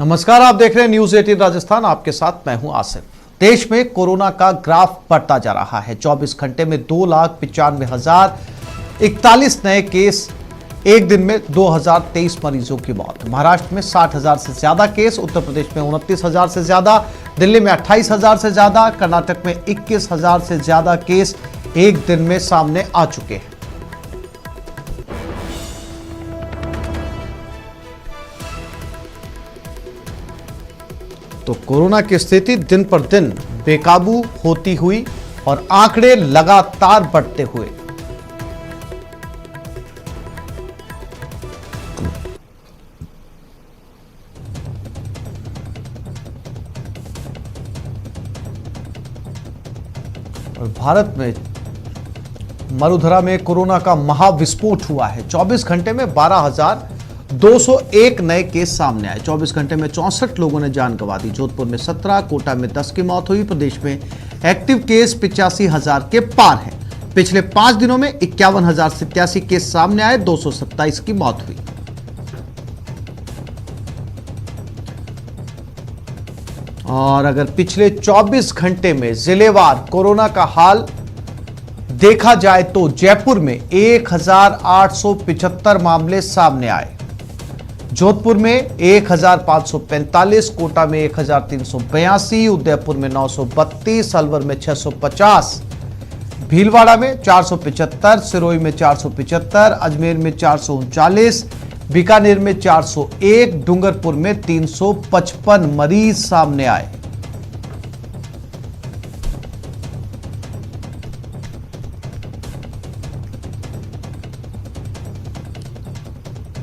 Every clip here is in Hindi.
नमस्कार, आप देख रहे हैं न्यूज 18 राजस्थान। आपके साथ मैं हूं आसिफ। देश में कोरोना का ग्राफ बढ़ता जा रहा है। 24 घंटे में 2,95,041 नए केस, एक दिन में 2,023 मरीजों की मौत। महाराष्ट्र में 60,000 से ज्यादा केस, उत्तर प्रदेश में 29,000 से ज्यादा, दिल्ली में 28,000 से ज्यादा, कर्नाटक में 21,000 से ज्यादा केस एक दिन में सामने आ चुके हैं। तो कोरोना की स्थिति दिन पर दिन बेकाबू होती हुई और आंकड़े लगातार बढ़ते हुए और भारत में मरुधरा में कोरोना का महाविस्फोट हुआ है। 24 घंटे में 12,201 नए केस सामने आए। 24 घंटे में 64 लोगों ने जान गंवा दी। जोधपुर में 17, कोटा में 10 की मौत हुई। प्रदेश में एक्टिव केस 85,000 के पार है। पिछले 5 दिनों में 51,087 केस सामने आए, 227 की मौत हुई। और अगर पिछले 24 घंटे में जिलेवार कोरोना का हाल देखा जाए तो जयपुर में 1,875 मामले सामने आए, जोधपुर में 1,545, कोटा में 1,382, उदयपुर में 932, अलवर में 650, भीलवाड़ा में 475, सिरोही में 475, अजमेर में 439, बीकानेर में 401, डूंगरपुर में 355 मरीज सामने आए।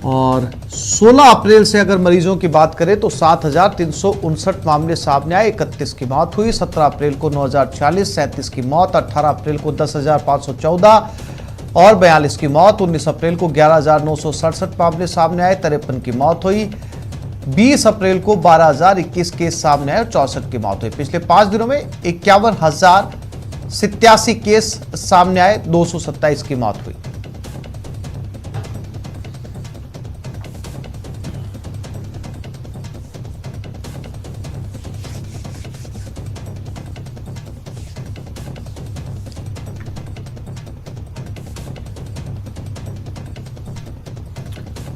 और 16 अप्रैल से अगर मरीजों की बात करें तो 7,359 मामले सामने आए, 31 की मौत हुई। 17 अप्रैल को 9,046, 37 की मौत। 18 अप्रैल को 10,514 और 42 की मौत। 19 अप्रैल को 11,967 मामले सामने आए, 53 की मौत हुई। 20 अप्रैल को 12,021 केस सामने आए और 64 की मौत हुई। पिछले 5 दिनों में 51,087 केस सामने आए, 227 की मौत हुई।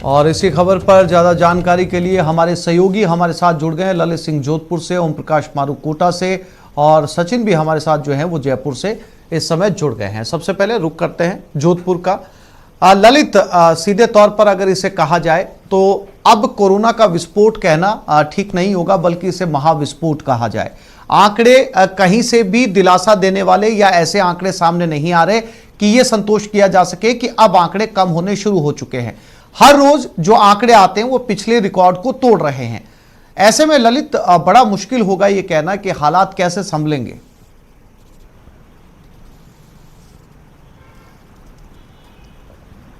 और इसी खबर पर ज्यादा जानकारी के लिए हमारे सहयोगी हमारे साथ जुड़ गए हैं। ललित सिंह जोधपुर से, ओम प्रकाश मारू कोटा से और सचिन भी हमारे साथ जो हैं वो जयपुर से इस समय जुड़ गए हैं। सबसे पहले रुक करते हैं जोधपुर का। ललित, सीधे तौर पर अगर इसे कहा जाए तो अब कोरोना का विस्फोट कहना ठीक नहीं होगा, बल्कि इसे महाविस्फोट कहा जाए। आंकड़े कहीं से भी दिलासा देने वाले या ऐसे आंकड़े सामने नहीं आ रहे कि यह संतोष किया जा सके कि अब आंकड़े कम होने शुरू हो चुके हैं। हर रोज जो आंकड़े आते हैं वो पिछले रिकॉर्ड को तोड़ रहे हैं। ऐसे में ललित, बड़ा मुश्किल होगा ये कहना कि हालात कैसे संभलेंगे।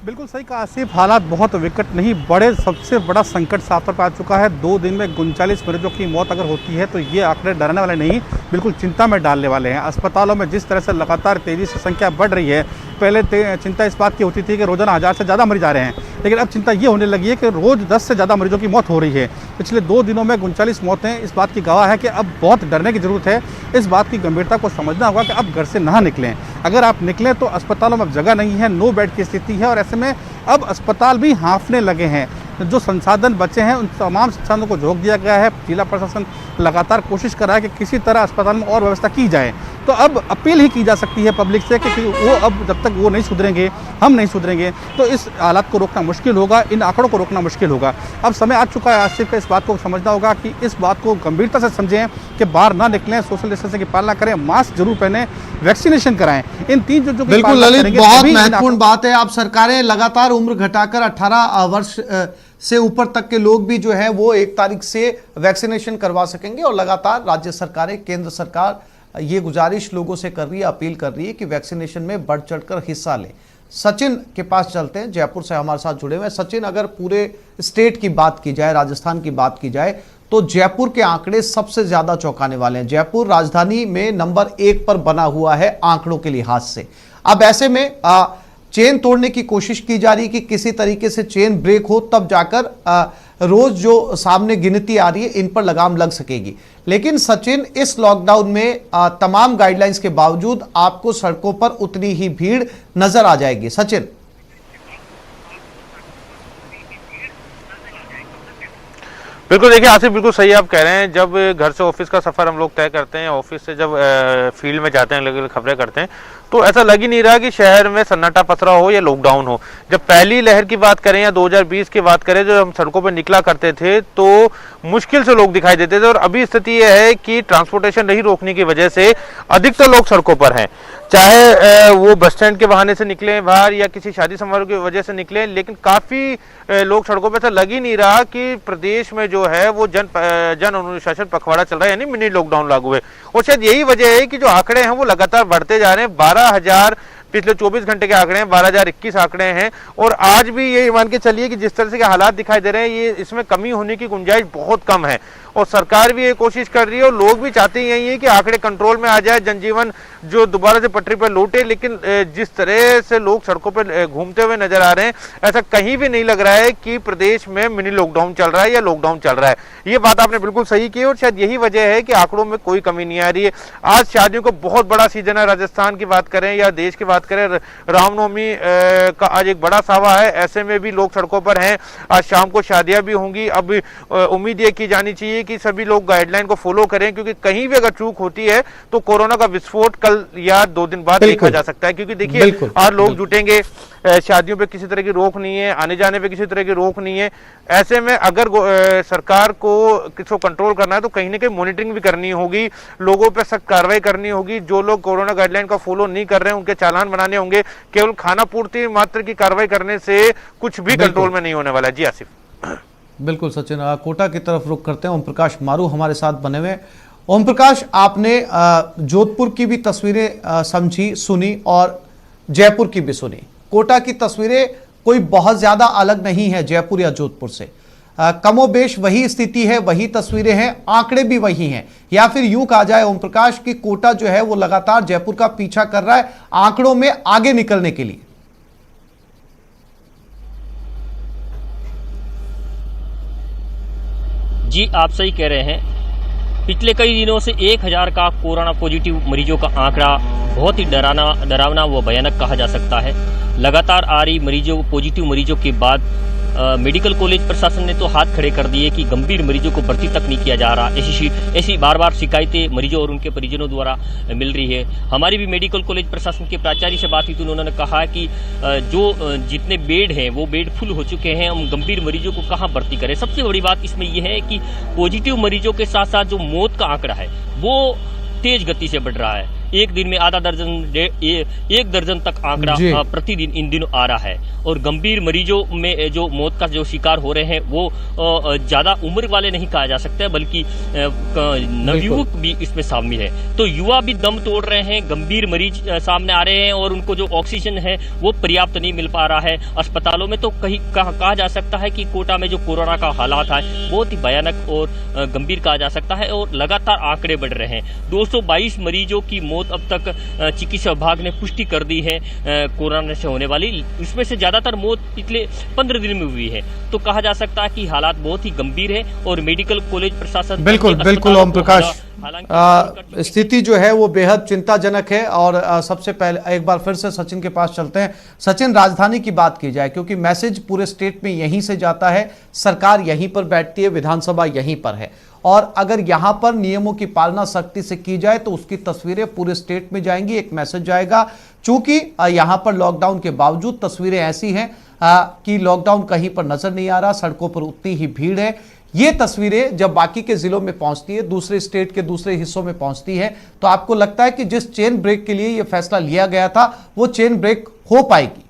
बिल्कुल सही कहा आसिफ, हालात बहुत विकट नहीं, बड़े सबसे बड़ा संकट साफ तौर पर आ चुका है। 2 दिन में 39 मरीजों की मौत अगर होती है तो ये आंकड़े डराने वाले नहीं, बिल्कुल चिंता में डालने वाले हैं। अस्पतालों में जिस तरह से लगातार तेजी से संख्या बढ़ रही है, पहले चिंता इस बात की होती थी कि रोजाना 1,000 से ज़्यादा मरीज आ रहे हैं, लेकिन अब चिंता ये होने लगी है कि रोज़ 10 से ज़्यादा मरीजों की मौत हो रही है। पिछले 2 दिनों में 39 मौतें इस बात की गवाह है कि अब बहुत डरने की जरूरत है। इस बात की गंभीरता को समझना होगा कि अब घर से ना निकलें। अगर आप निकलें तो अस्पतालों में अब जगह नहीं है, नो बेड की स्थिति है और ऐसे में अब अस्पताल भी हाँफने लगे हैं। जो संसाधन बचे हैं उन तमाम संसाधनों को झोंक दिया गया है। जिला प्रशासन लगातार कोशिश कर रहा है कि किसी तरह अस्पताल में और व्यवस्था की जाए। तो अब अपील ही की जा सकती है पब्लिक से कि वो अब जब तक वो नहीं सुधरेंगे, हम नहीं सुधरेंगे, तो इस हालात को रोकना मुश्किल होगा, इन आंकड़ों को रोकना मुश्किल होगा। अब समय आ चुका है आसिफ, इस बात को समझना होगा कि इस बात को गंभीरता से समझें कि बाहर ना निकलें, सोशल डिस्टेंसिंग की पालना करें, मास्क जरूर पहने, वैक्सीनेशन कराएं। इन 3 चीजों की बिल्कुल ललित, बहुत महत्वपूर्ण बात है। आप सरकारें लगातार उम्र घटाकर 18 वर्ष से ऊपर तक के लोग भी जो है वो 1 तारीख से वैक्सीनेशन करवा सकेंगे और लगातार राज्य सरकारें, केंद्र सरकार ये गुजारिश लोगों से कर रही है, अपील कर रही है कि वैक्सीनेशन में बढ़ चढ़कर हिस्सा लें। सचिन के पास चलते हैं, जयपुर से हमारे साथ जुड़े हुए हैं। सचिन, अगर पूरे स्टेट की बात की जाए, राजस्थान की बात की जाए, तो जयपुर के आंकड़े सबसे ज्यादा चौंकाने वाले हैं। जयपुर राजधानी में नंबर 1 पर बना हुआ है आंकड़ों के लिहाज से। अब ऐसे में चेन तोड़ने की कोशिश की जा रही है कि किसी तरीके से चेन ब्रेक हो, तब जाकर रोज जो सामने गिनती आ रही है इन पर लगाम लग सकेगी। लेकिन सचिन, इस लॉकडाउन में तमाम गाइडलाइंस के बावजूद आपको सड़कों पर उतनी ही भीड़ नजर आ जाएगी। सचिन, बिल्कुल, देखिए आसिफ, बिल्कुल सही आप कह रहे हैं। जब घर से ऑफिस का सफ़र हम लोग तय करते हैं, ऑफिस से जब फील्ड में जाते हैं, अलग अलग खबरें करते हैं, तो ऐसा लग ही नहीं रहा कि शहर में सन्नाटा पसरा हो या लॉकडाउन हो। जब पहली लहर की बात करें या 2020 की बात करें, जो हम सड़कों पर निकला करते थे तो मुश्किल से लोग दिखाई देते थे। और अभी स्थिति यह है कि ट्रांसपोर्टेशन नहीं रोकने की वजह से अधिकतर लोग सड़कों पर हैं, चाहे वो बस स्टैंड के बहाने से निकले बाहर या किसी शादी समारोह की वजह से निकले, लेकिन काफ़ी लोग सड़कों पर। ऐसा लग ही नहीं रहा कि प्रदेश में जो है वो जन अनुशासन पखवाड़ा चल रहा है, यानी मिनी लॉकडाउन लागू है। और शायद यही वजह है कि जो आंकड़े हैं वो लगातार बढ़ते जा रहे हैं। 12,000 पिछले 24 घंटे के आंकड़े हैं, 12,021 आंकड़े हैं। और आज भी ये मान के चलिए कि जिस तरह से हालात दिखाई दे रहे हैं, ये इसमें कमी होने की गुंजाइश बहुत कम है। और सरकार भी ये कोशिश कर रही है और लोग भी चाहते ही यही है कि आंकड़े कंट्रोल में आ जाए, जनजीवन जो दोबारा से पटरी पर लौटे। लेकिन जिस तरह से लोग सड़कों पर घूमते हुए नजर आ रहे हैं, ऐसा कहीं भी नहीं लग रहा है कि प्रदेश में मिनी लॉकडाउन चल रहा है या लॉकडाउन चल रहा है। ये बात आपने बिल्कुल सही की और शायद यही वजह है कि आंकड़ों में कोई कमी नहीं आ रही है। आज शादियों का बहुत बड़ा सीजन है, राजस्थान की बात करें या देश की बात करें, रामनवमी का आज एक बड़ा सावा है। ऐसे में भी लोग सड़कों पर हैं। आज शाम को शादियां भी होंगी। अब उम्मीद ये की जानी चाहिए कि सभी लोग गाइडलाइन को फॉलो करें, क्योंकि कहीं भी अगर चूक होती है तो कोरोना का विस्फोट कल या 2 दिन बाद देखा जा सकता है। क्योंकि देखिए आज लोग जुटेंगे, शादियों पे किसी तरह की रोक नहीं है, आने जाने पे किसी तरह की रोक नहीं है। ऐसे में अगर सरकार को किसको कंट्रोल करना है तो कहीं ना कहीं मॉनिटरिंग भी करनी होगी, लोगों पे सख्त कार्रवाई करनी होगी। जो लोग कोरोना गाइडलाइन का फॉलो नहीं कर रहे हैं उनके चालान बनाने होंगे। केवल खाना पूर्ति मात्र की कार्रवाई करने से कुछ भी कंट्रोल में नहीं होने वाला। जी आसिफ। बिल्कुल सचिन, कोटा की तरफ रुख करते हैं। ओम प्रकाश मारू हमारे साथ बने हुए। ओम प्रकाश, आपने जोधपुर की भी तस्वीरें समझी, सुनी और जयपुर की भी सुनी। कोटा की तस्वीरें कोई बहुत ज्यादा अलग नहीं है जयपुर या जोधपुर से। कमोबेश वही स्थिति है, वही तस्वीरें हैं, आंकड़े भी वही हैं। या फिर यूं कहा जाए ओम प्रकाश कि कोटा जो है वो लगातार जयपुर का पीछा कर रहा है आंकड़ों में आगे निकलने के लिए। जी, आप सही कह रहे हैं। पिछले कई दिनों से 1000 का कोरोना पॉजिटिव मरीजों का आंकड़ा बहुत ही डरावना व भयानक कहा जा सकता है। लगातार आ रही पॉजिटिव मरीजों के बाद मेडिकल कॉलेज प्रशासन ने तो हाथ खड़े कर दिए कि गंभीर मरीजों को भर्ती तक नहीं किया जा रहा। ऐसी बार बार शिकायतें मरीजों और उनके परिजनों द्वारा मिल रही है। हमारी भी मेडिकल कॉलेज प्रशासन के प्राचार्य से बात हुई तो उन्होंने कहा कि जो जितने बेड हैं वो बेड फुल हो चुके हैं, हम गंभीर मरीजों को कहाँ भर्ती करें। सबसे बड़ी बात इसमें यह है कि पॉजिटिव मरीजों के साथ साथ जो मौत का आंकड़ा है वो तेज गति से बढ़ रहा है। एक दिन में आधा दर्जन 1 दर्जन तक आंकड़ा प्रतिदिन इन दिनों आ रहा है। और गंभीर मरीजों में जो मौत का जो शिकार हो रहे हैं वो ज्यादा उम्र वाले नहीं कहा जा सकता है, बल्कि नवयुवक भी इसमें शामिल है। तो युवा भी दम तोड़ रहे हैं, गंभीर मरीज सामने आ रहे हैं और उनको जो ऑक्सीजन है वो पर्याप्त नहीं मिल पा रहा है अस्पतालों में। तो कहीं कहा जा सकता है कि कोटा में जो कोरोना का हालात है बहुत ही भयानक और गंभीर कहा जा सकता है। और लगातार आंकड़े बढ़ रहे हैं। 222 मरीजों की मौत अब तक चिकित्सा विभाग ने पुष्टि कर दी है कोरोना से होने वाली। इसमें से ज्यादातर मौत पिछले 15 दिन में हुई है। तो कहा जा सकता है कि हालात बहुत ही गंभीर है और मेडिकल कॉलेज प्रशासन बिल्कुल ओम प्रकाश, स्थिति जो है वो बेहद चिंताजनक है। और सबसे पहले एक बार फिर से सचिन के पास चलते हैं। सचिन, राजधानी की बात की जाए, क्योंकि मैसेज पूरे स्टेट में यहीं से जाता है, सरकार यहीं पर बैठती है, विधानसभा यहीं पर है। और अगर यहां पर नियमों की पालना सख्ती से की जाए तो उसकी तस्वीरें पूरे स्टेट में जाएंगी, एक मैसेज जाएगा। चूंकि यहां पर लॉकडाउन के बावजूद तस्वीरें ऐसी हैं कि लॉकडाउन कहीं पर नजर नहीं आ रहा, सड़कों पर उतनी ही भीड़ है। ये तस्वीरें जब बाकी के जिलों में पहुंचती है, दूसरे स्टेट के दूसरे हिस्सों में पहुंचती है, तो आपको लगता है कि जिस चेन ब्रेक के लिए यह फैसला लिया गया था वो चेन ब्रेक हो पाएगी?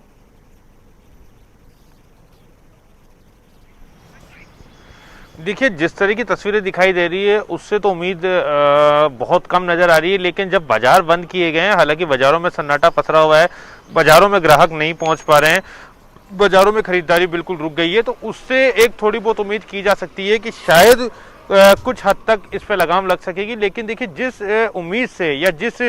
देखिए, जिस तरह की तस्वीरें दिखाई दे रही है उससे तो उम्मीद बहुत कम नजर आ रही है। लेकिन जब बाजार बंद किए गए हैं, हालांकि बाजारों में सन्नाटा पसरा हुआ है, बाजारों में ग्राहक नहीं पहुंच पा रहे हैं, बाजारों में खरीदारी बिल्कुल रुक गई है, तो उससे एक थोड़ी बहुत उम्मीद की जा सकती है कि शायद कुछ हद तक इस पे लगाम लग सकेगी। लेकिन देखिए, जिस उम्मीद से या जिस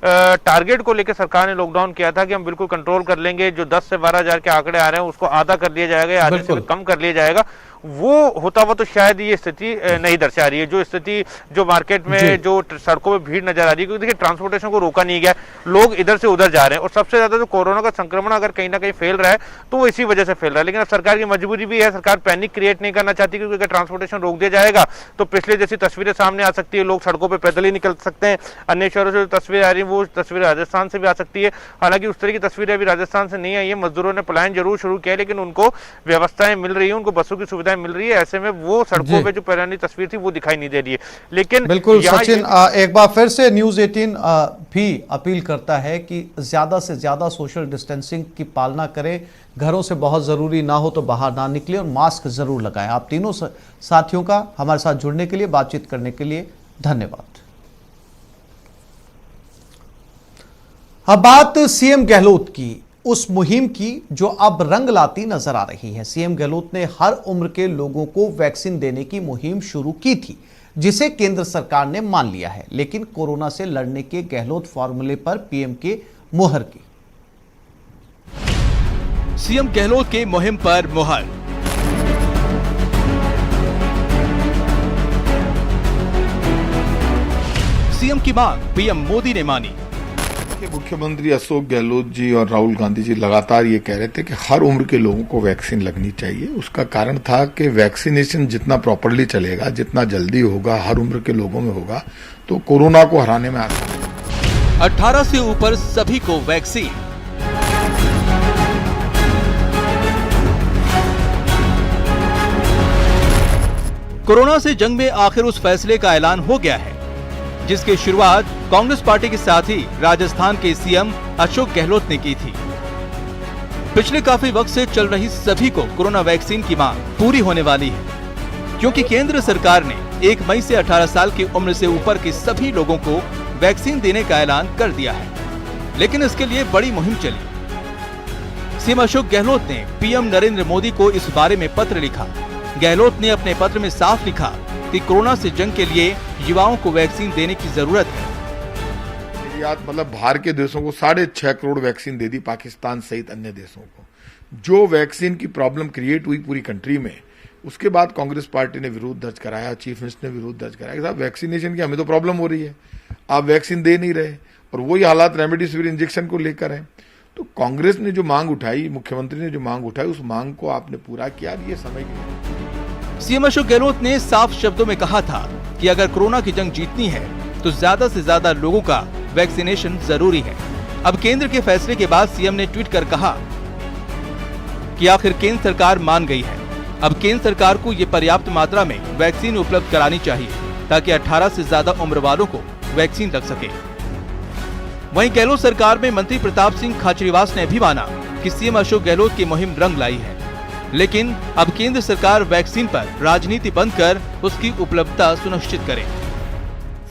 टारगेट को लेकर सरकार ने लॉकडाउन किया था कि हम बिल्कुल कंट्रोल कर लेंगे, जो 10 से 12 हज़ार के आंकड़े आ रहे हैं उसको आधा कर लिया जाएगा, आधे से कम कर लिया जाएगा, वो होता हुआ तो शायद ये स्थिति नहीं दर्शा रही है। जो स्थिति जो मार्केट में जो सड़कों पे भीड़ नजर आ रही है, क्योंकि देखिए ट्रांसपोर्टेशन को रोका नहीं गया, लोग इधर से उधर जा रहे हैं और सबसे ज्यादा जो कोरोना का संक्रमण अगर कहीं ना कहीं फैल रहा है तो वो इसी वजह से फैल रहा है। लेकिन अब सरकार की मजबूरी भी है, सरकार पैनिक क्रिएट नहीं करना चाहती, क्योंकि अगर ट्रांसपोर्टेशन रोक दिया जाएगा तो पिछले जैसी तस्वीरें सामने आ सकती है, लोग सड़कों पर पैदल ही निकल सकते हैं। अन्य शहरों से जो तस्वीरें आ रही है वो तस्वीरें राजस्थान से भी आ सकती है। हालांकि उस तरह की तस्वीरें अभी राजस्थान से नहीं आई है, मजदूरों ने पलायन जरूर शुरू किया है, लेकिन उनको व्यवस्थाएं मिल रही है, उनको बसों की सुविधाएं मिल रही है। ऐसे में वो सड़कों पे जो पुरानी तस्वीर थी वो दिखाई नहीं दे रही है। लेकिन बिल्कुल सचिन, एक बार फिर से न्यूज़ 18 भी अपील करता है कि ज्यादा से ज्यादा सोशल डिस्टेंसिंग की पालना करें, घरों से बहुत जरूरी ना हो तो बाहर ना निकले और मास्क जरूर लगाएं। आप तीनों साथियों का हमारे साथ जुड़ने के लिए, बातचीत करने के लिए धन्यवाद। अब बात सीएम गहलोत की, उस मुहिम की जो अब रंग लाती नजर आ रही है। सीएम गहलोत ने हर उम्र के लोगों को वैक्सीन देने की मुहिम शुरू की थी, जिसे केंद्र सरकार ने मान लिया है, लेकिन कोरोना से लड़ने के गहलोत फॉर्मूले पर पीएम के मुहर की। सीएम गहलोत के मुहिम पर मुहर। सीएम की मांग पीएम मोदी ने मानी। मुख्यमंत्री अशोक गहलोत जी और राहुल गांधी जी लगातार ये कह रहे थे कि हर उम्र के लोगों को वैक्सीन लगनी चाहिए। उसका कारण था कि वैक्सीनेशन जितना प्रॉपरली चलेगा, जितना जल्दी होगा, हर उम्र के लोगों में होगा, तो कोरोना को हराने में आसान होगा। 18 से ऊपर सभी को वैक्सीन। कोरोना से जंग में आखिर उस फैसले का ऐलान हो गया है जिसकी शुरुआत कांग्रेस पार्टी के साथ ही राजस्थान के सीएम अशोक गहलोत ने की थी। पिछले काफी वक्त से चल रही सभी को कोरोना वैक्सीन की मांग पूरी होने वाली है, क्योंकि केंद्र सरकार ने 1 मई से 18 साल की उम्र से ऊपर के सभी लोगों को वैक्सीन देने का ऐलान कर दिया है। लेकिन इसके लिए बड़ी मुहिम चली। सीएम अशोक गहलोत ने पीएम नरेंद्र मोदी को इस बारे में पत्र लिखा। गहलोत ने अपने पत्र में साफ लिखा कि कोरोना से जंग के लिए युवाओं को वैक्सीन देने की जरूरत है। मतलब बाहर के देशों को 6.5 करोड़ वैक्सीन दे दी, पाकिस्तान सहित अन्य देशों को। जो वैक्सीन की प्रॉब्लम क्रिएट हुई पूरी कंट्री में, उसके बाद कांग्रेस पार्टी ने विरोध दर्ज कराया, चीफ मिनिस्टर ने विरोध दर्ज कराया कि साहब वैक्सीनेशन की हमें तो प्रॉब्लम हो रही है, आप वैक्सीन दे नहीं रहे, और वही हालात रेमडेसिविर इंजेक्शन को लेकर है। तो कांग्रेस ने जो मांग उठाई, मुख्यमंत्री ने जो मांग उठाई, उस मांग को आपने पूरा किया। ये समय की सीएम अशोक गहलोत ने साफ शब्दों में कहा था कि अगर कोरोना की जंग जीतनी है तो ज्यादा से ज्यादा लोगों का वैक्सीनेशन जरूरी है। अब केंद्र के फैसले के बाद सीएम ने ट्वीट कर कहा कि आखिर केंद्र सरकार मान गई है। अब केंद्र सरकार को ये पर्याप्त मात्रा में वैक्सीन उपलब्ध करानी चाहिए ताकि 18 से ज्यादा उम्र वालों को वैक्सीन लग सके। वहीं गहलोत सरकार में मंत्री प्रताप सिंह खाचरियावास ने भी माना कि सीएम अशोक गहलोत की मुहिम रंग लाई है, लेकिन अब केंद्र सरकार वैक्सीन पर राजनीति बंद कर उसकी उपलब्धता सुनिश्चित करे।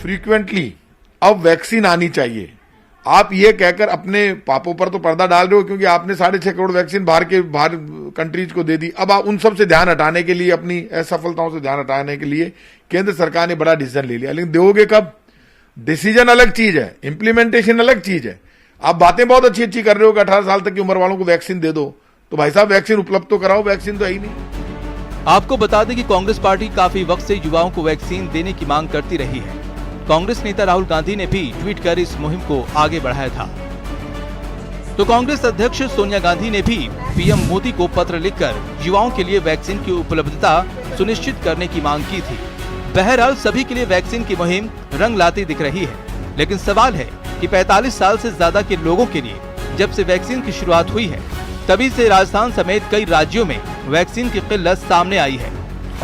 फ्रीक्वेंटली अब वैक्सीन आनी चाहिए। आप ये कहकर अपने पापों पर तो पर्दा डाल रहे हो, क्योंकि आपने 6.5 करोड़ वैक्सीन बाहर कंट्रीज को दे दी। अब आप उन सब से ध्यान हटाने के लिए, अपनी असफलताओं से ध्यान हटाने के लिए केंद्र सरकार ने बड़ा डिसीजन ले लिया। लेकिन दोगे कब? डिसीजन अलग चीज है, इंप्लीमेंटेशन अलग चीज है। आप बातें बहुत अच्छी अच्छी कर रहे हो कि 18 साल तक की उम्र वालों को वैक्सीन दे दो, तो भाई साहब वैक्सीन उपलब्ध तो कराओ। वैक्सीन तो है ही नहीं। आपको बता दें कि कांग्रेस पार्टी काफी वक्त से युवाओं को वैक्सीन देने की मांग करती रही है। कांग्रेस नेता राहुल गांधी ने भी ट्वीट कर इस मुहिम को आगे बढ़ाया था। तो कांग्रेस अध्यक्ष सोनिया गांधी ने भी पीएम मोदी को पत्र लिखकर युवाओं के लिए वैक्सीन की उपलब्धता सुनिश्चित करने की मांग की थी। बहरहाल सभी के लिए वैक्सीन की मुहिम रंग लाती दिख रही है, लेकिन सवाल है कि 45 साल से ज्यादा के लोगों के लिए जब से वैक्सीन की शुरुआत हुई है, तभी से राजस्थान समेत कई राज्यों में वैक्सीन की किल्लत सामने आई है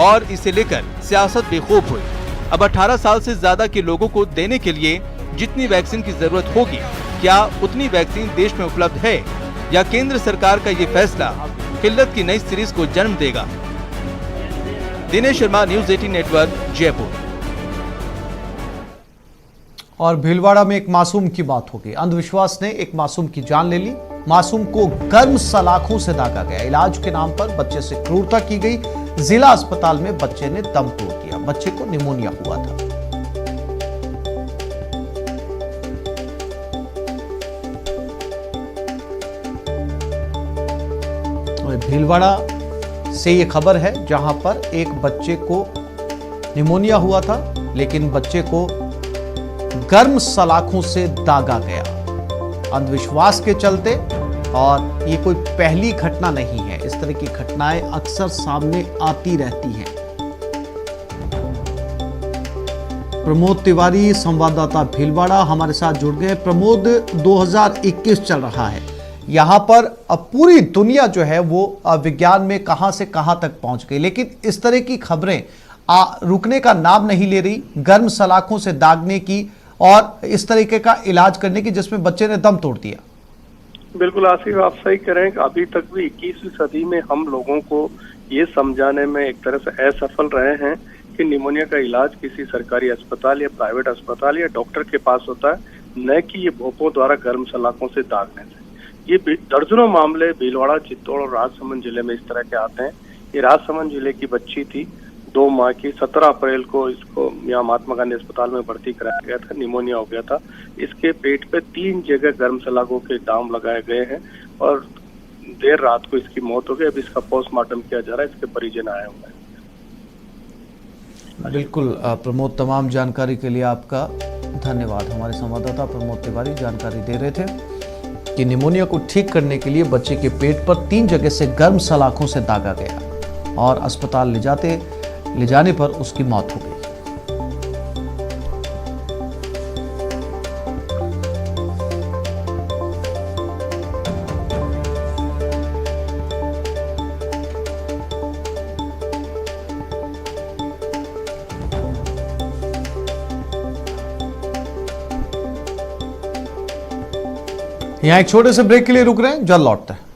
और इसे लेकर सियासत भी खूब हुई। अब 18 साल से ज्यादा के लोगों को देने के लिए जितनी वैक्सीन की जरूरत होगी, क्या उतनी वैक्सीन देश में उपलब्ध है, या केंद्र सरकार का ये फैसला किल्लत की नई सीरीज को जन्म देगा? Dinesh Sharma, news 18 network, Jaipur. और भीलवाड़ा में एक मासूम की मौत हो गई। अंधविश्वास ने एक मासूम की जान ले ली। मासूम को गर्म सलाखों से दागा गया। इलाज के नाम पर बच्चे से क्रूरता की गई। जिला अस्पताल में बच्चे ने दम तोड़ दिया। बच्चे को निमोनिया हुआ था। भीलवाड़ा से ये खबर है, जहां पर एक बच्चे को निमोनिया हुआ था, लेकिन बच्चे को गर्म सलाखों से दागा गया अंधविश्वास के चलते। और ये कोई पहली घटना नहीं है, इस तरह की घटनाएं अक्सर सामने आती रहती हैं। प्रमोद तिवारी संवाददाता भीलवाड़ा हमारे साथ जुड़ गए। प्रमोद, 2021 चल रहा है, यहाँ पर अब पूरी दुनिया जो है वो विज्ञान में कहां से कहां तक पहुंच गई, लेकिन इस तरह की खबरें रुकने का नाम नहीं ले रही। गर्म सलाखों से दागने की और इस तरीके का इलाज करने की, जिसमें बच्चे ने दम तोड़ दिया। बिल्कुल आसिफ, आप सही कह रहे हैं कि अभी तक भी 21वीं सदी में हम लोगों को ये समझाने में एक तरह से असफल रहे हैं कि निमोनिया का इलाज किसी सरकारी अस्पताल या प्राइवेट अस्पताल या डॉक्टर के पास होता है, न कि ये भोंपों द्वारा गर्म सलाखों से दागने से। ये दर्जनों मामले भीलवाड़ा, चित्तौड़ और राजसमंद जिले में इस तरह के आते हैं। ये राजसमंद जिले की बच्ची थी, 2 माह की, 17 अप्रैल को इसको यहाँ महात्मा गांधी अस्पताल में भर्ती कराया गया था। निमोनिया हो गया था। इसके पेट पे 3 जगह गर्म सलाखों के दाम लगाए गए हैं और देर रात को इसकी मौत हो गई। अब इसका पोस्टमार्टम किया जा रहा है, इसके परिजन आए हुए हैं। बिल्कुल प्रमोद, तमाम जानकारी के लिए आपका धन्यवाद। हमारे संवाददाता प्रमोद तिवारी जानकारी दे रहे थे कि निमोनिया को ठीक करने के लिए बच्चे के पेट पर 3 जगह से गर्म सलाखों से दागा गया और अस्पताल ले जाने पर उसकी मौत हो गई। यहां एक छोटे से ब्रेक के लिए रुक रहे हैं, जल्द लौटते हैं।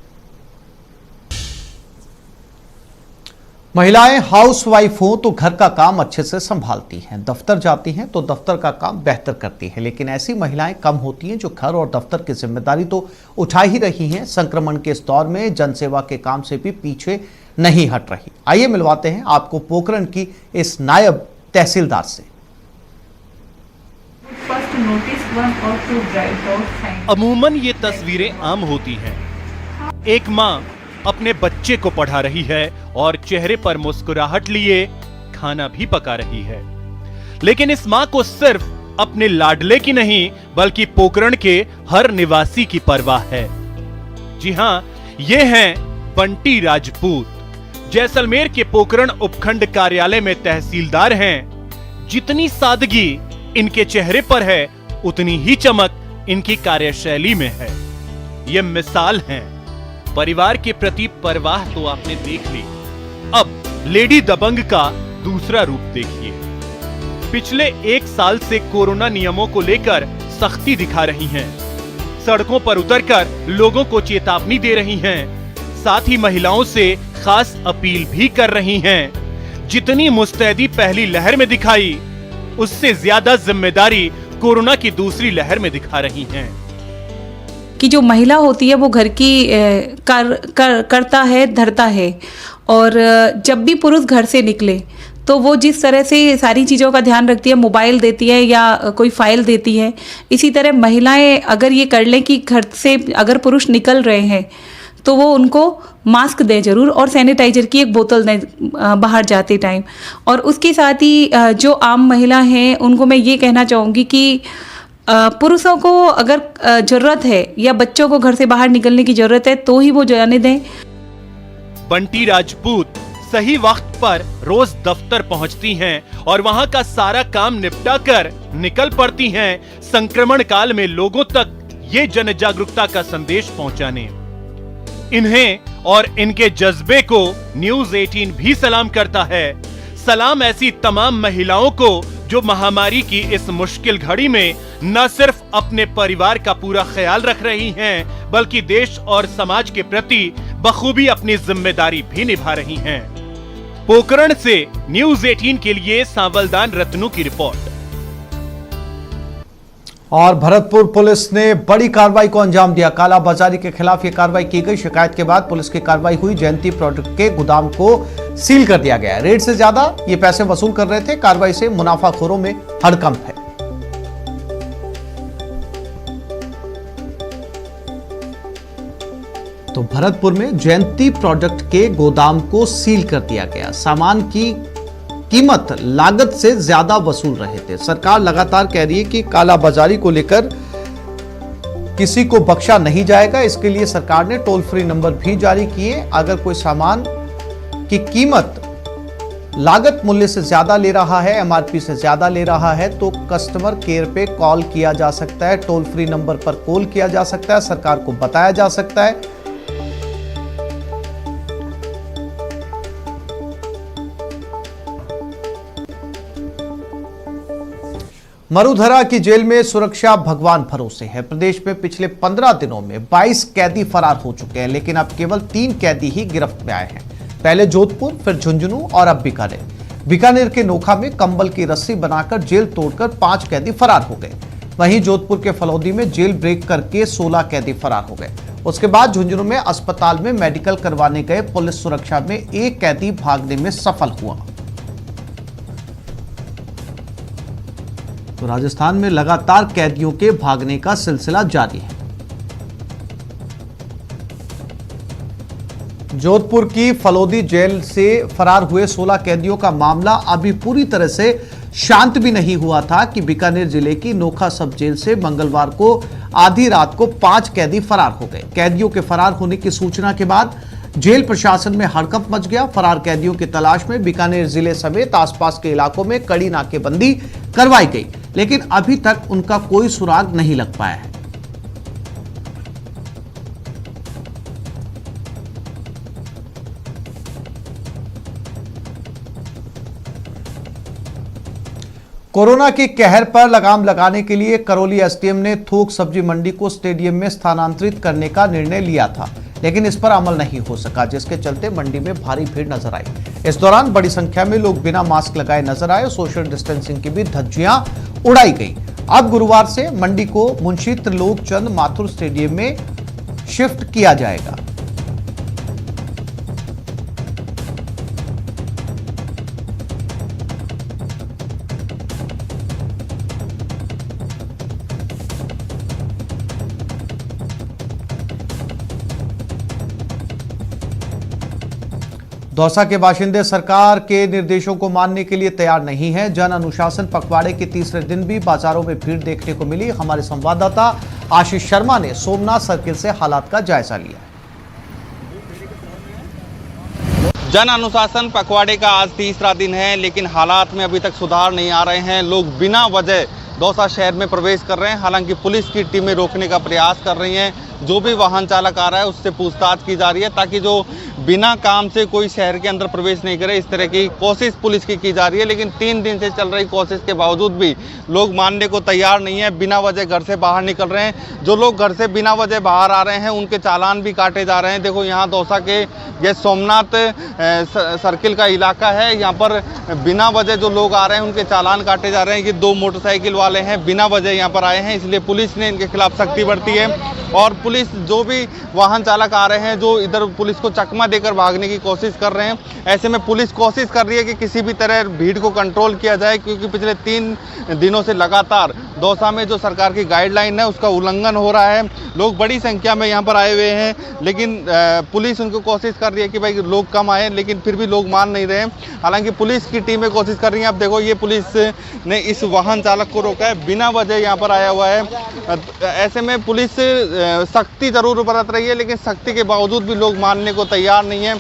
महिलाएं हाउसवाइफ हो तो घर का काम अच्छे से संभालती हैं, दफ्तर जाती हैं तो दफ्तर का काम बेहतर करती हैं, लेकिन ऐसी महिलाएं कम होती हैं जो घर और दफ्तर की जिम्मेदारी तो उठा ही रही हैं। संक्रमण के इस दौर में जनसेवा के काम से भी पीछे नहीं हट रही। आइए मिलवाते हैं आपको पोखरण की इस नायब तहसीलदार से। अमूमन ये तस्वीरें आम होती हैं। एक माँ अपने बच्चे को पढ़ा रही है और चेहरे पर मुस्कुराहट लिए खाना भी पका रही है, लेकिन इस माँ को सिर्फ अपने लाडले की नहीं बल्कि पोखरण के हर निवासी की परवाह है। जी हाँ, ये हैं बंटी राजपूत, जैसलमेर के पोखरण उपखंड कार्यालय में तहसीलदार हैं। जितनी सादगी इनके चेहरे पर है, उतनी ही चमक इनकी कार्यशैली में है। ये मिसाल हैं। परिवार के प्रति परवाह तो आपने देख ली, अब लेडी दबंग का दूसरा रूप देखिए। पिछले 1 साल से कोरोना नियमों को लेकर सख्ती दिखा रही हैं, सड़कों पर उतरकर लोगों को चेतावनी दे रही हैं, साथ ही महिलाओं से खास अपील भी कर रही हैं। जितनी मुस्तैदी पहली लहर में दिखाई, उससे ज्यादा जिम्मेदारी कोरोना की दूसरी लहर में दिखा रही हैं। कि जो महिला होती है वो घर की करता है, धरता है, और जब भी पुरुष घर से निकले तो वो जिस तरह से सारी चीज़ों का ध्यान रखती है, मोबाइल देती है या कोई फाइल देती है, इसी तरह महिलाएं अगर ये कर लें कि घर से अगर पुरुष निकल रहे हैं तो वो उनको मास्क दें जरूर और सैनिटाइजर की एक बोतल दें बाहर जाते टाइम। और उसके साथ ही जो आम महिला हैं उनको मैं ये कहना चाहूँगी कि पुरुषों को अगर ज़रूरत है या बच्चों को घर से बाहर निकलने की ज़रूरत है तो ही वो जाने दें। बंटी राजपूत सही वक्त पर रोज दफ्तर पहुंचती हैं और वहां का सारा काम निपटा कर निकल पड़ती हैं संक्रमण काल में लोगों तक ये जन जागरूकता का संदेश पहुंचाने। इन्हें और इनके जज्बे को न्यूज़ 18 भी सलाम करता है। सलाम ऐसी तमाम महिलाओं को जो महामारी की इस मुश्किल घड़ी में न सिर्फ अपने परिवार का पूरा ख्याल रख रही हैं, बल्कि देश और समाज के प्रति बखूबी अपनी जिम्मेदारी भी निभा रही हैं। पोखरण से न्यूज़ 18 के लिए सांवलदान रत्नू की रिपोर्ट। और भरतपुर पुलिस ने बड़ी कार्रवाई को अंजाम दिया। कालाबाजारी के खिलाफ यह कार्रवाई की गई। शिकायत के बाद पुलिस की कार्रवाई हुई। जयंती प्रोडक्ट के गोदाम को सील कर दिया गया। रेट से ज्यादा ये पैसे वसूल कर रहे थे। कार्रवाई से मुनाफाखोरों में हड़कंप है। तो भरतपुर में जयंती प्रोडक्ट के गोदाम को सील कर दिया गया। सामान की कीमत लागत से ज्यादा वसूल रहे थे। सरकार लगातार कह रही है कि कालाबाजारी को लेकर किसी को बख्शा नहीं जाएगा। इसके लिए सरकार ने टोल फ्री नंबर भी जारी किए। अगर कोई सामान की कीमत लागत मूल्य से ज्यादा ले रहा है, एमआरपी से ज्यादा ले रहा है, तो कस्टमर केयर पे कॉल किया जा सकता है। टोल फ्री नंबर पर कॉल किया जा सकता है, सरकार को बताया जा सकता है। मरुधरा की जेल में सुरक्षा भगवान भरोसे है। प्रदेश में पिछले 15 दिनों में 22 कैदी फरार हो चुके हैं, लेकिन अब केवल 3 कैदी ही गिरफ्त में आए हैं। पहले जोधपुर, फिर झुंझुनू और अब बीकानेर। बीकानेर के नोखा में कंबल की रस्सी बनाकर जेल तोड़कर 5 कैदी फरार हो गए। वहीं जोधपुर के फलौदी में जेल ब्रेक करके 16 कैदी फरार हो गए। उसके बाद झुंझुनू में अस्पताल में मेडिकल करवाने गए पुलिस सुरक्षा में एक कैदी भागने में सफल हुआ। तो राजस्थान में लगातार कैदियों के भागने का सिलसिला जारी है। जोधपुर की फलौदी जेल से फरार हुए 16 कैदियों का मामला अभी पूरी तरह से शांत भी नहीं हुआ था कि बीकानेर जिले की नोखा सब जेल से मंगलवार को आधी रात को 5 कैदी फरार हो गए। कैदियों के फरार होने की सूचना के बाद जेल प्रशासन में हड़कंप मच गया। फरार कैदियों की तलाश में बीकानेर जिले समेत आसपास के इलाकों में कड़ी नाकेबंदी करवाई गई, लेकिन अभी तक उनका कोई सुराग नहीं लग पाया है। कोरोना के कहर पर लगाम लगाने के लिए करौली एसडीएम ने थोक सब्जी मंडी को स्टेडियम में स्थानांतरित करने का निर्णय लिया था, लेकिन इस पर अमल नहीं हो सका, जिसके चलते मंडी में भारी भीड़ नजर आई। इस दौरान बड़ी संख्या में लोग बिना मास्क लगाए नजर आए। सोशल डिस्टेंसिंग की भी धज्जियां उड़ाई गई। अब गुरुवार से मंडी को मुंशी त्रिलोकचंद माथुर स्टेडियम में शिफ्ट किया जाएगा। दौसा के बाशिंदे सरकार के निर्देशों को मानने के लिए तैयार नहीं हैं। जन अनुशासन पखवाड़े के तीसरे दिन भी बाजारों में भीड़ देखने को मिली। हमारे संवाददाता आशीष शर्मा ने सोमनाथ सर्किल से हालात का जायजा लिया। जन अनुशासन पखवाड़े का आज तीसरा दिन है, लेकिन हालात में अभी तक सुधार नहीं आ रहे हैं। लोग बिना वजह दौसा शहर में प्रवेश कर रहे हैं। हालांकि पुलिस की टीमें रोकने का प्रयास कर रही हैं। जो भी वाहन चालक आ रहा है उससे पूछताछ की जा रही है, ताकि जो बिना काम से कोई शहर के अंदर प्रवेश नहीं करे, इस तरह की कोशिश पुलिस की जा रही है। लेकिन 3 दिन से चल रही कोशिश के बावजूद भी लोग मानने को तैयार नहीं है। बिना वजह घर से बाहर निकल रहे हैं। जो लोग घर से बिना वजह बाहर आ रहे हैं उनके चालान भी काटे जा रहे हैं। देखो यहाँ दौसा के ये सोमनाथ सर्किल का इलाका है। यहाँ पर बिना वजह जो लोग आ रहे हैं उनके चालान काटे जा रहे हैं। ये 2 मोटरसाइकिल वाले हैं, बिना वजह यहाँ पर आए हैं, इसलिए पुलिस ने इनके खिलाफ सख्ती बरती है। और पुलिस जो भी वाहन चालक आ रहे हैं जो इधर पुलिस को चकमा देकर भागने की कोशिश कर रहे हैं, ऐसे में पुलिस कोशिश कर रही है कि किसी भी तरह भीड़ को कंट्रोल किया जाए, क्योंकि पिछले 3 दिनों से लगातार दौसा में जो सरकार की गाइडलाइन है उसका उल्लंघन हो रहा है। लोग बड़ी संख्या में यहाँ पर आए हुए हैं, लेकिन पुलिस उनको कोशिश कर रही है कि भाई लोग कम आए, लेकिन फिर भी लोग मान नहीं रहे। हालांकि पुलिस की टीमें कोशिश कर रही हैं। अब देखो ये पुलिस ने इस वाहन चालक को रोका है, बिना वजह यहाँ पर आया हुआ है। ऐसे में पुलिस सख्ती जरूर बरत रही है, लेकिन सख्ती के बावजूद भी लोग मानने को तैयार नहीं है।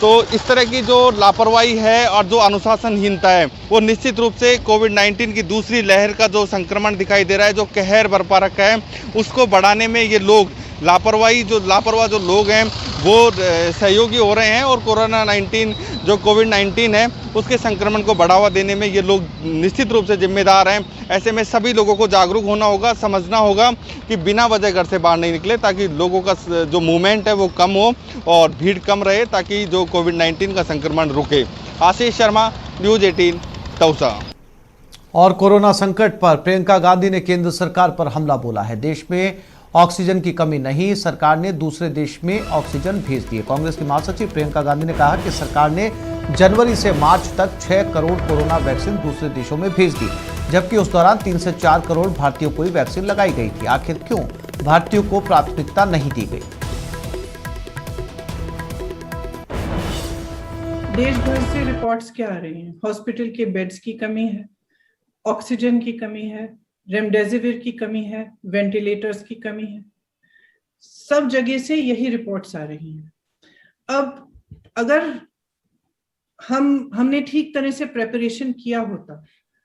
तो इस तरह की जो लापरवाही है और जो अनुशासनहीनता है वो निश्चित रूप से कोविड-19 की दूसरी लहर का जो संक्रमण दिखाई दे रहा है, जो कहर बरपा रखा है, उसको बढ़ाने में ये लोग लापरवाह जो लोग हैं वो सहयोगी हो रहे हैं। और कोविड-19 है उसके संक्रमण को बढ़ावा देने में ये लोग निश्चित रूप से जिम्मेदार हैं। ऐसे में सभी लोगों को जागरूक होना होगा, समझना होगा कि बिना वजह घर से बाहर नहीं निकले, ताकि लोगों का जो मूवमेंट है वो कम हो और भीड़ कम रहे, ताकि जो कोविड-19 का संक्रमण रुके। आशीष शर्मा, न्यूज़ 18, दौसा। और कोरोना संकट पर प्रियंका गांधी ने केंद्र सरकार पर हमला बोला है। देश में ऑक्सीजन की कमी नहीं, सरकार ने दूसरे देश में ऑक्सीजन भेज दी है। कांग्रेस की महासचिव प्रियंका गांधी ने कहा कि सरकार ने जनवरी से मार्च तक 6 करोड़ कोरोना वैक्सीन दूसरे देशों में भेज दी, जबकि उस दौरान 3 से 4 करोड़ भारतीयों को ही वैक्सीन लगाई गई थी। आखिर क्यों भारतीयों को प्राथमिकता नहीं दी गई? देश भर से रिपोर्ट्स क्या आ रही हैं? हॉस्पिटल के बेड्स की कमी है, ऑक्सीजन की कमी है, रेमडेसिविर की कमी है, वेंटिलेटर्स की कमी है। सब जगह से यही रिपोर्ट्स आ रही हैं। अब अगर हमने ठीक तरह से प्रिपरेशन किया होता,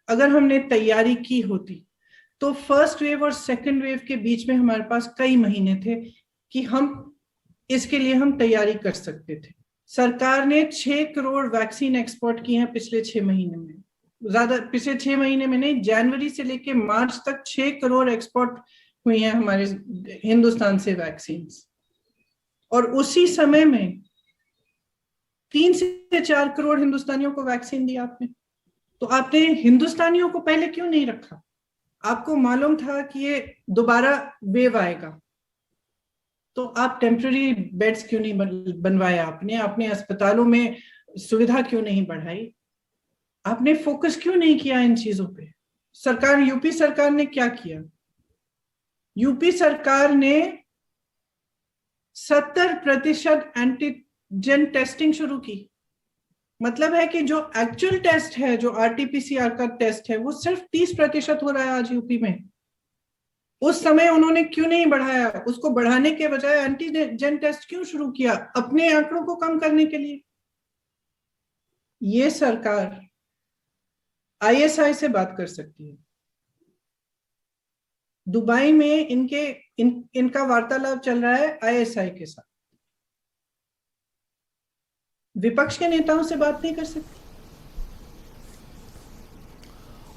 अगर हमने तैयारी की होती, तो फर्स्ट वेव और सेकंड वेव के बीच में हमारे पास कई महीने थे कि हम इसके लिए हम तैयारी कर सकते थे। सरकार ने 6 करोड़ वैक्सीन एक्सपोर्ट की हैं पिछले 6 महीने में। ज्यादा पिछले 6 महीने में नहीं, जनवरी से लेकर मार्च तक 6 करोड़ एक्सपोर्ट हुई हैं हमारे हिंदुस्तान से वैक्सीन। और उसी समय में 3 से 4 करोड़ हिंदुस्तानियों को वैक्सीन दी आपने। तो आपने हिंदुस्तानियों को पहले क्यों नहीं रखा? आपको मालूम था कि ये दोबारा वेव आएगा, तो आप टेम्पररी बेड्स क्यों नहीं बनवाए? आपने अस्पतालों में सुविधा क्यों नहीं बढ़ाई? आपने फोकस क्यों नहीं किया इन चीजों पे? यूपी सरकार ने क्या किया? यूपी सरकार ने 70% एंटीजन टेस्टिंग शुरू की। मतलब है कि जो एक्चुअल टेस्ट है, जो आरटीपीसीआर का टेस्ट है, वो सिर्फ 30% हो रहा है आज यूपी में। उस समय उन्होंने क्यों नहीं बढ़ाया? उसको बढ़ाने के बजाय एंटीजन टेस्ट क्यों शुरू किया? अपने आंकड़ों को कम करने के लिए। ये सरकार आईएसआई से बात कर सकती है। दुबई में इनका वार्तालाप चल रहा है आईएसआई के साथ। विपक्ष के नेताओं से बात नहीं कर सकती।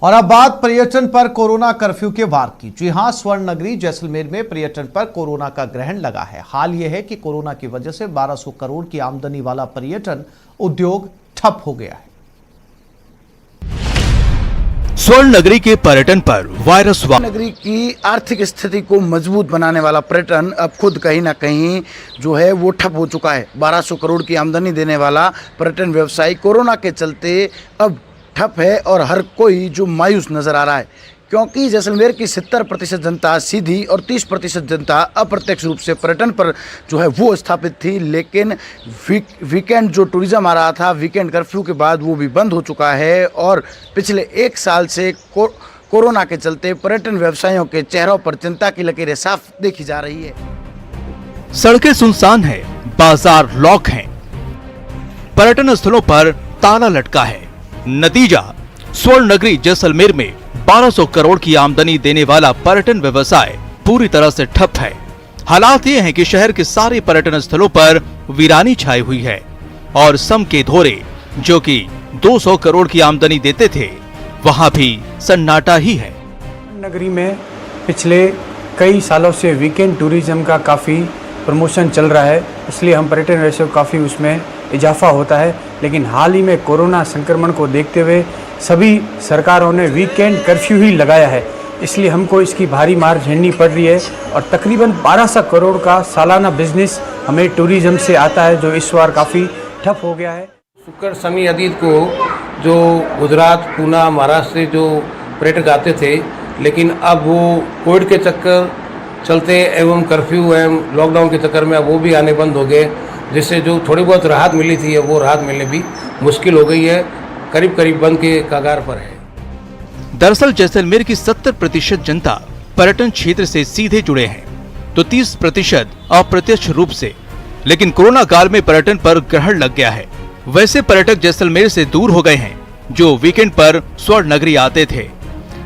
और अब बात पर्यटन पर कोरोना कर्फ्यू के वार की। जी हां, स्वर्ण नगरी जैसलमेर में पर्यटन पर कोरोना का ग्रहण लगा है। हाल यह है कि कोरोना की वजह से 1200 करोड़ की आमदनी वाला पर्यटन उद्योग ठप हो गया है। स्वर्ण नगरी के पर्यटन पर वायरस नगरी की आर्थिक स्थिति को मजबूत बनाने वाला पर्यटन अब खुद कहीं ना कहीं जो है वो ठप हो चुका है। 1200 करोड़ की आमदनी देने वाला पर्यटन व्यवसाय कोरोना के चलते अब ठप है और हर कोई जो मायूस नजर आ रहा है, क्योंकि जैसलमेर की 70% जनता सीधी और 30% जनता अप्रत्यक्ष रूप से पर्यटन पर जो है वो स्थापित थी। लेकिन वीकेंड जो टूरिज्म आ रहा था, वीकेंड कर्फ्यू के बाद वो भी बंद हो चुका है और पिछले 1 साल से कोरोना के चलते पर्यटन व्यवसायियों के चेहरों पर चिंता की लकीरें साफ देखी जा रही है। सड़कें सुनसान है, बाजार लॉक हैं, पर्यटन स्थलों पर ताला लटका है। नतीजा, स्वर्ण नगरी जैसलमेर में 1200 करोड़ की आमदनी देने वाला पर्यटन व्यवसाय पूरी तरह से ठप है। हालात ये हैं कि शहर के सारे पर्यटन स्थलों पर वीरानी छाई हुई है और सम के धोरे जो कि 200 करोड़ की आमदनी देते थे, वहां भी सन्नाटा ही है। नगरी में पिछले कई सालों से वीकेंड टूरिज्म का काफ़ी प्रमोशन चल रहा है, इसलिए हम पर्यटन व्यवसाय को काफ़ी उसमें इजाफा होता है। लेकिन हाल ही में कोरोना संक्रमण को देखते हुए सभी सरकारों ने वीकेंड कर्फ्यू ही लगाया है, इसलिए हमको इसकी भारी मार झेलनी पड़ रही है और तकरीबन 1200 करोड़ का सालाना बिजनेस हमें टूरिज्म से आता है, जो इस बार काफ़ी ठप हो गया है। शुक्र शमी अदीद को जो गुजरात, पूना, महाराष्ट्र से जो पर्यटक आते थे, लेकिन अब वो कोविड के चक्कर चलते एवं कर्फ्यू एवं लॉकडाउन के चक्कर में अब वो भी आने बंद हो गए, जिससे जो थोड़ी बहुत राहत मिली थी वो राहत मिलने भी मुश्किल हो गई है, करीब करीब बंद के कगार पर है। दरअसल जैसलमेर की 70% जनता पर्यटन क्षेत्र से सीधे जुड़े हैं, तो 30% अप्रत्यक्ष रूप से। लेकिन कोरोना काल में पर्यटन पर ग्रहण लग गया है। वैसे पर्यटक जैसलमेर से दूर हो गए हैं जो वीकेंड पर स्वर्ण नगरी आते थे।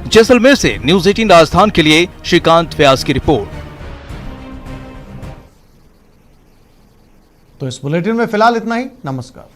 जैसलमेर से न्यूज़ 18 राजस्थान के लिए श्रीकांत व्यास की रिपोर्ट। तो इस बुलेटिन में फिलहाल इतना ही। नमस्कार।